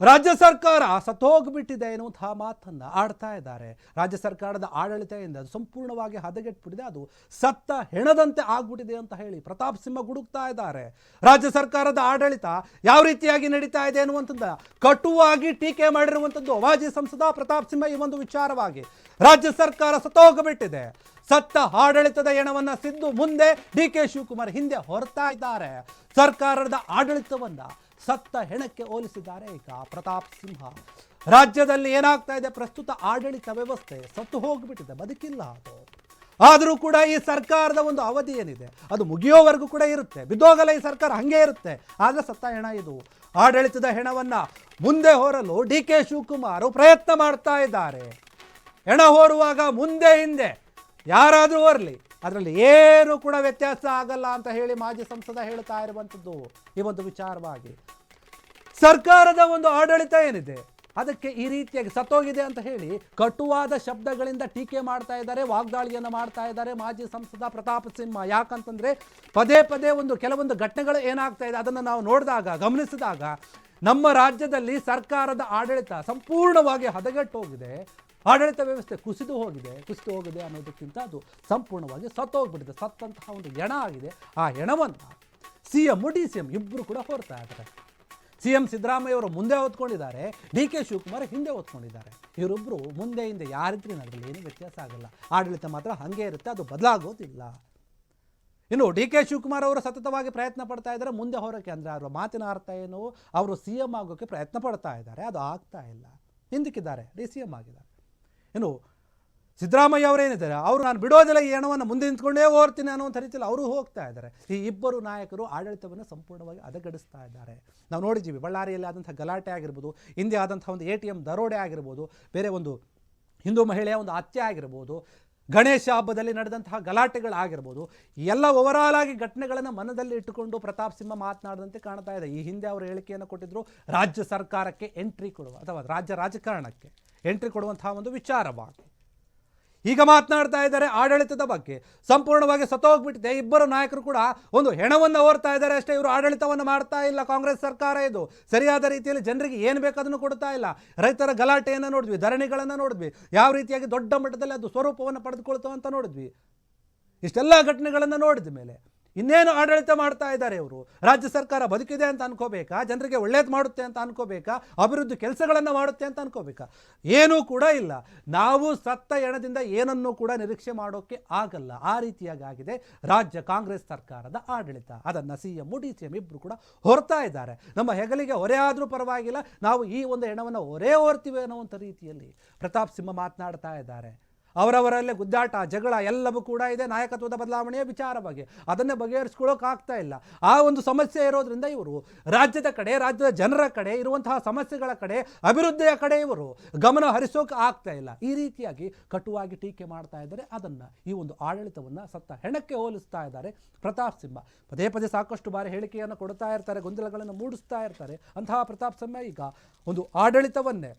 ರಾಜ್ಯ ಸರ್ಕಾರ ಸತ್ತೋಗ್ಬಿಟ್ಟಿದೆ ಎನ್ನುವಂತಹ ಮಾತನ್ನ ಆಡ್ತಾ ಇದ್ದಾರೆ. ರಾಜ್ಯ ಸರ್ಕಾರದ ಆಡಳಿತದಿಂದ ಅದು ಸಂಪೂರ್ಣವಾಗಿ ಹದಗೆಟ್ಬಿಟ್ಟಿದೆ, ಅದು ಸತ್ತ ಹೆಣದಂತೆ ಆಗ್ಬಿಟ್ಟಿದೆ ಅಂತ ಹೇಳಿ ಪ್ರತಾಪ್ ಸಿಂಹ ಗುಡುಕ್ತಾ ಇದ್ದಾರೆ. ರಾಜ್ಯ ಸರ್ಕಾರದ ಆಡಳಿತ ಯಾವ ರೀತಿಯಾಗಿ ನಡೀತಾ ಇದೆ ಅನ್ನುವಂಥದ್ದು ಕಟುವಾಗಿ ಟೀಕೆ ಮಾಡಿರುವಂಥದ್ದು ಮಾಜಿ ಸಂಸದ ಪ್ರತಾಪ್ ಸಿಂಹ. ಈ ಒಂದು ವಿಚಾರವಾಗಿ ರಾಜ್ಯ ಸರ್ಕಾರ ಸತ್ತೋಗ್ಬಿಟ್ಟಿದೆ, ಸತ್ತ ಆಡಳಿತದ ಹೆಣವನ್ನ ಸಿದ್ದು ಮುಂದೆ ಡಿ.ಕೆ. ಶಿವಕುಮಾರ್ ಹಿಂದೆ ಹೊರತಾ ಇದ್ದಾರೆ. ಸರ್ಕಾರದ ಆಡಳಿತವನ್ನ ಸತ್ತ ಹೆಣಕ್ಕೆ ಹೋಲಿಸಿದ್ದಾರೆ ಈಗ ಪ್ರತಾಪ್ ಸಿಂಹ. ರಾಜ್ಯದಲ್ಲಿ ಏನಾಗ್ತಾ ಇದೆ, ಪ್ರಸ್ತುತ ಆಡಳಿತ ವ್ಯವಸ್ಥೆ ಸತ್ತು ಹೋಗ್ಬಿಟ್ಟಿದೆ, ಬದುಕಿಲ್ಲ ಅದು. ಆದರೂ ಕೂಡ ಈ ಸರ್ಕಾರದ ಒಂದು ಅವಧಿ ಏನಿದೆ ಅದು ಮುಗಿಯೋವರೆಗೂ ಕೂಡ ಇರುತ್ತೆ, ಬಿದ್ದೋಗಲ್ಲ ಈ ಸರ್ಕಾರ, ಹಂಗೆ ಇರುತ್ತೆ. ಆದರೆ ಸತ್ತ ಹೆಣ ಇದು. ಆಡಳಿತದ ಹೆಣವನ್ನ ಮುಂದೆ ಹೊರಲು ಡಿ.ಕೆ. ಶಿವಕುಮಾರ್ ಪ್ರಯತ್ನ ಮಾಡ್ತಾ ಇದ್ದಾರೆ. ಹೆಣ ಹೊರುವಾಗ ಮುಂದೆ ಹಿಂದೆ ಯಾರಾದರೂ ಬರಲಿ, ಅದರಲ್ಲಿ ಏನು ಕೂಡ ವ್ಯತ್ಯಾಸ ಆಗಲ್ಲ ಅಂತ ಹೇಳಿ ಮಾಜಿ ಸಂಸದ ಹೇಳ್ತಾ ಇರುವಂಥದ್ದು. ಈ ಒಂದು ವಿಚಾರವಾಗಿ ಸರ್ಕಾರದ ಒಂದು ಆಡಳಿತ ಏನಿದೆ ಅದಕ್ಕೆ ಈ ರೀತಿಯಾಗಿ ಸತ್ತೋಗಿದೆ ಅಂತ ಹೇಳಿ ಕಟುವಾದ ಶಬ್ದಗಳಿಂದ ಟೀಕೆ ಮಾಡ್ತಾ ಇದ್ದಾರೆ, ವಾಗ್ದಾಳಿಯನ್ನು ಮಾಡ್ತಾ ಇದ್ದಾರೆ ಮಾಜಿ ಸಂಸದ ಪ್ರತಾಪ್ ಸಿಂಹ. ಯಾಕಂತಂದ್ರೆ ಪದೇ ಪದೇ ಕೆಲವೊಂದು ಘಟನೆಗಳು ಏನಾಗ್ತಾ ಇದೆ ಅದನ್ನು ನಾವು ನೋಡಿದಾಗ, ಗಮನಿಸಿದಾಗ ನಮ್ಮ ರಾಜ್ಯದಲ್ಲಿ ಸರ್ಕಾರದ ಆಡಳಿತ ಸಂಪೂರ್ಣವಾಗಿ ಹದಗೆಟ್ಟು ಹೋಗಿದೆ, ಆಡಳಿತ ವ್ಯವಸ್ಥೆ ಕುಸಿದು ಹೋಗಿದೆ ಅನ್ನೋದಕ್ಕಿಂತ ಅದು ಸಂಪೂರ್ಣವಾಗಿ ಸತ್ತೋಗ್ಬಿಟ್ಟಿದೆ, ಸತ್ತಂತಹ ಒಂದು ಹೆಣ ಆಗಿದೆ. ಆ ಹೆಣವನ್ನು CM DCM ಇಬ್ಬರು ಕೂಡ ಹೊರತಾ ಇದ್ದಾರೆ. CM ಸಿದ್ದರಾಮಯ್ಯ ಅವರು ಮುಂದೆ ಹೊತ್ಕೊಂಡಿದ್ದಾರೆ, ಡಿ.ಕೆ. ಶಿವಕುಮಾರ್ ಹಿಂದೆ ಹೊತ್ಕೊಂಡಿದ್ದಾರೆ. ಇವರೊಬ್ಬರು ಮುಂದೆ ಹಿಂದೆ ಯಾರಿದ್ರೂ ಅದರಲ್ಲಿ ಏನು ವ್ಯತ್ಯಾಸ ಆಗಲ್ಲ, ಆಡಳಿತ ಮಾತ್ರ ಹಾಗೆ ಇರುತ್ತೆ, ಅದು ಬದಲಾಗೋದಿಲ್ಲ. ಇನ್ನು ಡಿ.ಕೆ. ಶಿವಕುಮಾರ್ ಅವರು ಸತತವಾಗಿ ಪ್ರಯತ್ನ ಪಡ್ತಾ ಇದ್ದಾರೆ ಮುಂದೆ ಹೊರಕ್ಕೆ. ಅಂದರೆ ಅವರ ಮಾತಿನ ಅರ್ಥ ಏನು, ಅವರು CM ಆಗೋಕ್ಕೆ ಪ್ರಯತ್ನ ಪಡ್ತಾ ಇದ್ದಾರೆ, ಅದು ಆಗ್ತಾ ಇಲ್ಲ, ಹಿಂದಕ್ಕಿದ್ದಾರೆ, DCM ಆಗಿದ್ದಾರೆ. ಇನ್ನು ಸಿದ್ದರಾಮಯ್ಯ ಅವರೇನಿದ್ದಾರೆ ಅವರು ನಾನು ಬಿಡೋದಿಲ್ಲ, ಈ ಹೆಣವನ್ನು ಮುಂದೆ ನಿಂತ್ಕೊಂಡೇ ಹೋಗ್ತೀನಿ ಅನ್ನುವಂಥ ರೀತಿಯಲ್ಲಿ ಅವರು ಹೋಗ್ತಾ ಇದ್ದಾರೆ. ಈ ಇಬ್ಬರು ನಾಯಕರು ಆಡಳಿತವನ್ನು ಸಂಪೂರ್ಣವಾಗಿ ಹದಗೆಡಿಸ್ತಾ ಇದ್ದಾರೆ. ನಾವು ನೋಡಿದ್ದೀವಿ, ಬಳ್ಳಾರಿಯಲ್ಲಿ ಆದಂಥ ಗಲಾಟೆ ಆಗಿರ್ಬೋದು, ಹಿಂದೆ ಆದಂಥ ಒಂದು ATM ದರೋಡೆ ಆಗಿರ್ಬೋದು, ಬೇರೆ ಒಂದು ಹಿಂದೂ ಮಹಿಳೆಯ ಒಂದು ಹತ್ಯೆ ಆಗಿರ್ಬೋದು, ಗಣೇಶ ಹಬ್ಬದಲ್ಲಿ ನಡೆದಂತಹ ಗಲಾಟೆಗಳಾಗಿರ್ಬೋದು, ಎಲ್ಲ ಓವರಾಲ್ ಆಗಿ ಘಟನೆಗಳನ್ನು ಮನದಲ್ಲಿ ಇಟ್ಟುಕೊಂಡು ಪ್ರತಾಪ್ ಸಿಂಹ ಮಾತನಾಡಿದಂತೆ ಕಾಣ್ತಾ ಇದೆ. ಈ ಹಿಂದೆ ಅವರು ಹೇಳಿಕೆಯನ್ನು ಕೊಟ್ಟಿದ್ದರು, ರಾಜ್ಯ ಸರ್ಕಾರಕ್ಕೆ ಎಂಟ್ರಿ ಕೊಡುವ ಅಥವಾ ರಾಜ್ಯ ರಾಜಕಾರಣಕ್ಕೆ ಎಂಟ್ರಿ ಕೊಡುವಂತಹ ಒಂದು ವಿಚಾರವಾಗಿ. ಈಗ ಮಾತನಾಡ್ತಾ ಇದ್ದಾರೆ ಆಡಳಿತದ ಬಗ್ಗೆ. ಸಂಪೂರ್ಣವಾಗಿ ಸತ್ತೋಗ್ಬಿಟ್ಟಿದೆ. ಇಬ್ಬರು ನಾಯಕರು ಕೂಡ ಒಂದು ಹೆಣವನ್ನು ಹೊರ್ತಾ ಇದ್ದಾರೆ ಅಷ್ಟೇ, ಇವರು ಆಡಳಿತವನ್ನು ಮಾಡ್ತಾ ಇಲ್ಲ. ಕಾಂಗ್ರೆಸ್ ಸರ್ಕಾರ ಇದು ಸರಿಯಾದ ರೀತಿಯಲ್ಲಿ ಜನರಿಗೆ ಏನು ಬೇಕಾದನ್ನು ಕೊಡ್ತಾ ಇಲ್ಲ. ರೈತರ ಗಲಾಟೆಯನ್ನು ನೋಡಿದ್ವಿ, ಧರಣಿಗಳನ್ನು ನೋಡಿದ್ವಿ, ಯಾವ ರೀತಿಯಾಗಿ ದೊಡ್ಡ ಮಟ್ಟದಲ್ಲಿ ಅದು ಸ್ವರೂಪವನ್ನು ಪಡೆದುಕೊಳ್ತು ಅಂತ ನೋಡಿದ್ವಿ. ಇಷ್ಟೆಲ್ಲ ಘಟನೆಗಳನ್ನು ನೋಡಿದ ಮೇಲೆ ಇನ್ನೇನು ಆಡಳಿತ ಮಾಡ್ತಾ ಇದ್ದಾರೆ ಇವರು? ರಾಜ್ಯ ಸರ್ಕಾರ ಬದುಕಿದೆ ಅಂತ ಅನ್ಕೋಬೇಕಾ, ಜನರಿಗೆ ಒಳ್ಳೇದು ಮಾಡುತ್ತೆ ಅಂತ ಅನ್ಕೋಬೇಕಾ, ಅಭಿವೃದ್ಧಿ ಕೆಲಸಗಳನ್ನು ಮಾಡುತ್ತೆ ಅಂತ ಅನ್ಕೋಬೇಕಾ? ಏನೂ ಕೂಡ ಇಲ್ಲ. ನಾವು ಸತ್ತ ಹೆಣದಿಂದ ಏನನ್ನೂ ಕೂಡ ನಿರೀಕ್ಷೆ ಮಾಡೋಕ್ಕೆ ಆಗಲ್ಲ. ಆ ರೀತಿಯಾಗಿ ಆಗಿದೆ ರಾಜ್ಯ ಕಾಂಗ್ರೆಸ್ ಸರ್ಕಾರದ ಆಡಳಿತ. ಅದನ್ನು CM DCM ಇಬ್ಬರು ಕೂಡ ಹೊರ್ತಾ ಇದ್ದಾರೆ. ನಮ್ಮ ಹೆಗಲಿಗೆ ಹೊರೆ ಆದರೂ ಪರವಾಗಿಲ್ಲ, ನಾವು ಈ ಒಂದು ಹೆಣವನ್ನು ಹೊರ್ತೀವಿ ಅನ್ನುವಂಥ ರೀತಿಯಲ್ಲಿ ಪ್ರತಾಪ್ ಸಿಂಹ ಮಾತನಾಡ್ತಾ ಇದ್ದಾರೆ. ಅವರವರಲ್ಲೇ ಗುದ್ದಾಟ, ಜಗಳ ಎಲ್ಲವೂ ಕೂಡ ಇದೆ ನಾಯಕತ್ವದ ಬದಲಾವಣೆಯ ವಿಚಾರವಾಗಿ. ಅದನ್ನೇ ಬಗೆಹರಿಸ್ಕೊಳ್ಳೋಕೆ ಆಗ್ತಾ ಇಲ್ಲ. ಆ ಒಂದು ಸಮಸ್ಯೆ ಇರೋದ್ರಿಂದ ಇವರು ರಾಜ್ಯದ ಕಡೆ, ರಾಜ್ಯದ ಜನರ ಕಡೆ ಇರುವಂತಹ ಸಮಸ್ಯೆಗಳ ಕಡೆ, ಅಭಿವೃದ್ಧಿಯ ಕಡೆ ಇವರು ಗಮನ ಹರಿಸೋಕೆ ಆಗ್ತಾ ಇಲ್ಲ. ಈ ರೀತಿಯಾಗಿ ಕಟುವಾಗಿ ಟೀಕೆ ಮಾಡ್ತಾ ಇದ್ದಾರೆ. ಅದನ್ನು ಈ ಒಂದು ಆಡಳಿತವನ್ನು ಸತ್ತ ಹೆಣಕ್ಕೆ ಹೋಲಿಸ್ತಾ ಇದ್ದಾರೆ ಪ್ರತಾಪ್ ಸಿಂಹ. ಪದೇ ಪದೇ ಸಾಕಷ್ಟು ಬಾರಿ ಹೇಳಿಕೆಯನ್ನು ಕೊಡ್ತಾ ಇರ್ತಾರೆ, ಗೊಂದಲಗಳನ್ನು ಮೂಡಿಸ್ತಾ ಇರ್ತಾರೆ. ಅಂತಹ ಪ್ರತಾಪ್ ಸಿಂಹ ಈಗ ಒಂದು ಆಡಳಿತವನ್ನೇ,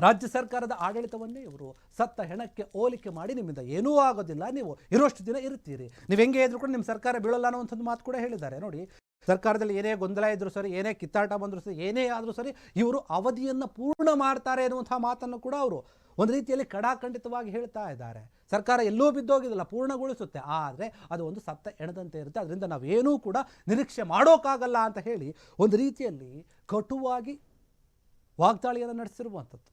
ರಾಜ್ಯ ಸರ್ಕಾರದ ಆಡಳಿತವನ್ನೇ ಇವರು ಸತ್ತ ಹೆಣಕ್ಕೆ ಹೋಲಿಕೆ ಮಾಡಿ, ನಿಮ್ಮಿಂದ ಏನೂ ಆಗೋದಿಲ್ಲ, ನೀವು ಇರೋಷ್ಟು ದಿನ ಇರ್ತೀರಿ, ನೀವು ಹೆಂಗೆ ಇದ್ರೂ ಕೂಡ ನಿಮ್ಮ ಸರ್ಕಾರ ಬೀಳಲ್ಲ ಅನ್ನೋಂಥದ್ದು ಮಾತು ಕೂಡ ಹೇಳಿದ್ದಾರೆ. ನೋಡಿ, ಸರ್ಕಾರದಲ್ಲಿ ಏನೇ ಗೊಂದಲ ಇದ್ರೂ ಸರಿ, ಏನೇ ಕಿತ್ತಾಟ ಬಂದರೂ ಸರಿ, ಏನೇ ಆದರೂ ಸರಿ, ಇವರು ಅವಧಿಯನ್ನು ಪೂರ್ಣ ಮಾಡ್ತಾರೆ ಅನ್ನುವಂಥ ಮಾತನ್ನು ಕೂಡ ಅವರು ಒಂದು ರೀತಿಯಲ್ಲಿ ಕಡಾಖಂಡಿತವಾಗಿ ಹೇಳ್ತಾ ಇದ್ದಾರೆ. ಸರ್ಕಾರ ಎಲ್ಲೂ ಬಿದ್ದೋಗಿದಲ್ಲ, ಪೂರ್ಣಗೊಳಿಸುತ್ತೆ, ಆದರೆ ಅದು ಒಂದು ಸತ್ತ ಹೆಣದಂತೆ ಇರುತ್ತೆ, ಅದರಿಂದ ನಾವೇನೂ ಕೂಡ ನಿರೀಕ್ಷೆ ಮಾಡೋಕ್ಕಾಗಲ್ಲ ಅಂತ ಹೇಳಿ ಒಂದು ರೀತಿಯಲ್ಲಿ ಕಟುವಾಗಿ ವಾಗ್ದಾಳಿಯನ್ನು ನಡೆಸಿರುವಂಥದ್ದು.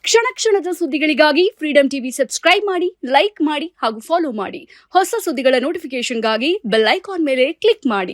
ಕ್ಷಣ ಕ್ಷಣದ ಸುದ್ದಿಗಳಿಗಾಗಿ ಫ್ರೀಡಂ ಟಿವಿ ಸಬ್ಸ್ಕ್ರೈಬ್ ಮಾಡಿ, ಲೈಕ್ ಮಾಡಿ ಹಾಗೂ ಫಾಲೋ ಮಾಡಿ. ಹೊಸ ಸುದ್ದಿಗಳ ನೋಟಿಫಿಕೇಶನ್ಗಾಗಿ ಬೆಲ್ ಐಕಾನ್ ಮೇಲೆ ಕ್ಲಿಕ್ ಮಾಡಿ.